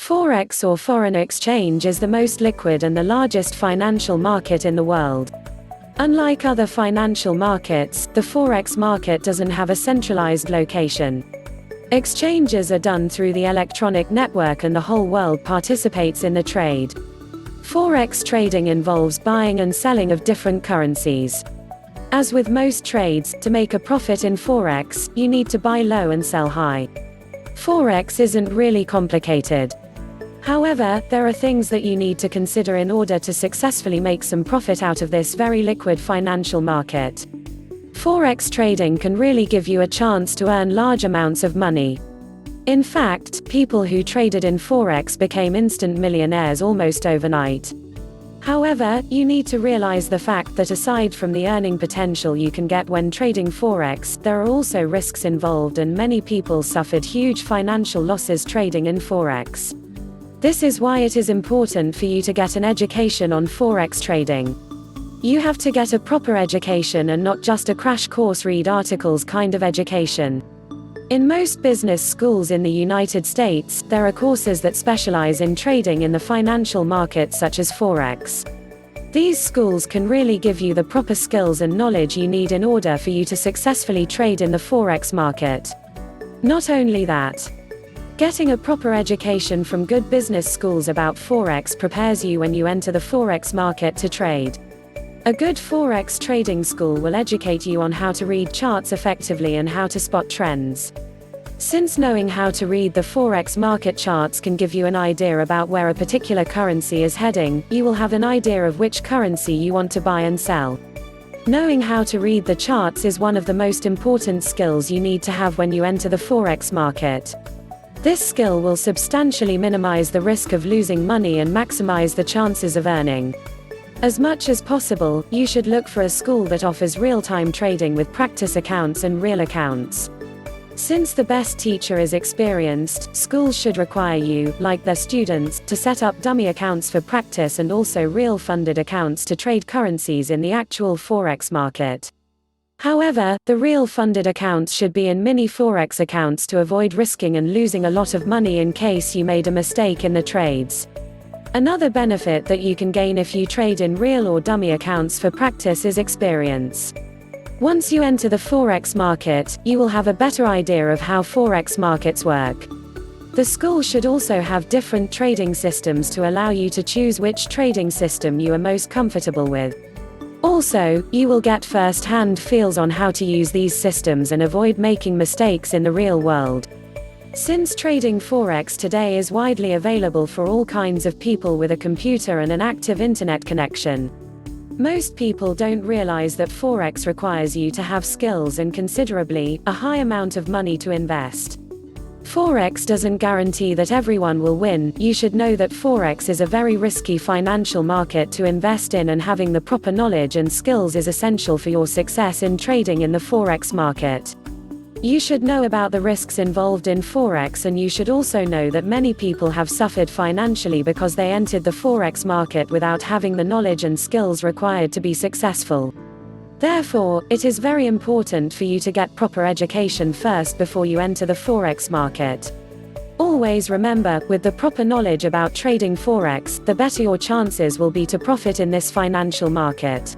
Forex or foreign exchange is the most liquid and the largest financial market in the world. Unlike other financial markets, the Forex market doesn't have a centralized location. Exchanges are done through the electronic network and the whole world participates in the trade. Forex trading involves buying and selling of different currencies. As with most trades, to make a profit in Forex, you need to buy low and sell high. Forex isn't really complicated. However, there are things that you need to consider in order to successfully make some profit out of this very liquid financial market. Forex trading can really give you a chance to earn large amounts of money. In fact, people who traded in Forex became instant millionaires almost overnight. However, you need to realize the fact that aside from the earning potential you can get when trading Forex, there are also risks involved and many people suffered huge financial losses trading in Forex. This is why it is important for you to get an education on Forex trading. You have to get a proper education and not just a crash course read articles kind of education. In most business schools in the United States, there are courses that specialize in trading in the financial market such as Forex. These schools can really give you the proper skills and knowledge you need in order for you to successfully trade in the Forex market. Not only that, getting a proper education from good business schools about Forex prepares you when you enter the Forex market to trade. A good Forex trading school will educate you on how to read charts effectively and how to spot trends. Since knowing how to read the Forex market charts can give you an idea about where a particular currency is heading, you will have an idea of which currency you want to buy and sell. Knowing how to read the charts is one of the most important skills you need to have when you enter the Forex market. This skill will substantially minimize the risk of losing money and maximize the chances of earning. As much as possible, you should look for a school that offers real-time trading with practice accounts and real accounts. Since the best teacher is experienced, schools should require you, like their students, to set up dummy accounts for practice and also real funded accounts to trade currencies in the actual Forex market. However, the real funded accounts should be in mini Forex accounts to avoid risking and losing a lot of money in case you made a mistake in the trades. Another benefit that you can gain if you trade in real or dummy accounts for practice is experience. Once you enter the Forex market, you will have a better idea of how Forex markets work. The school should also have different trading systems to allow you to choose which trading system you are most comfortable with. Also, you will get first-hand feels on how to use these systems and avoid making mistakes in the real world. Since trading Forex today is widely available for all kinds of people with a computer and an active internet connection, most people don't realize that Forex requires you to have skills and considerably, a high amount of money to invest. Forex doesn't guarantee that everyone will win. You should know that Forex is a very risky financial market to invest in, and having the proper knowledge and skills is essential for your success in trading in the Forex market. You should know about the risks involved in Forex, and you should also know that many people have suffered financially because they entered the Forex market without having the knowledge and skills required to be successful. Therefore, it is very important for you to get proper education first before you enter the Forex market. Always remember, with the proper knowledge about trading Forex, the better your chances will be to profit in this financial market.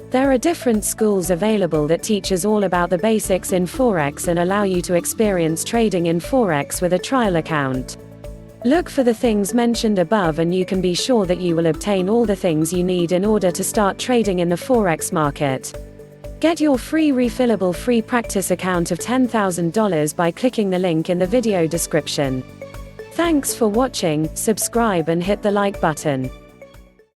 There are different schools available that teaches all about the basics in Forex and allow you to experience trading in Forex with a trial account. Look for the things mentioned above and you can be sure that you will obtain all the things you need in order to start trading in the Forex market. Get your free refillable free practice account of $10,000 by clicking the link in the video description. Thanks for watching, subscribe and hit the like button.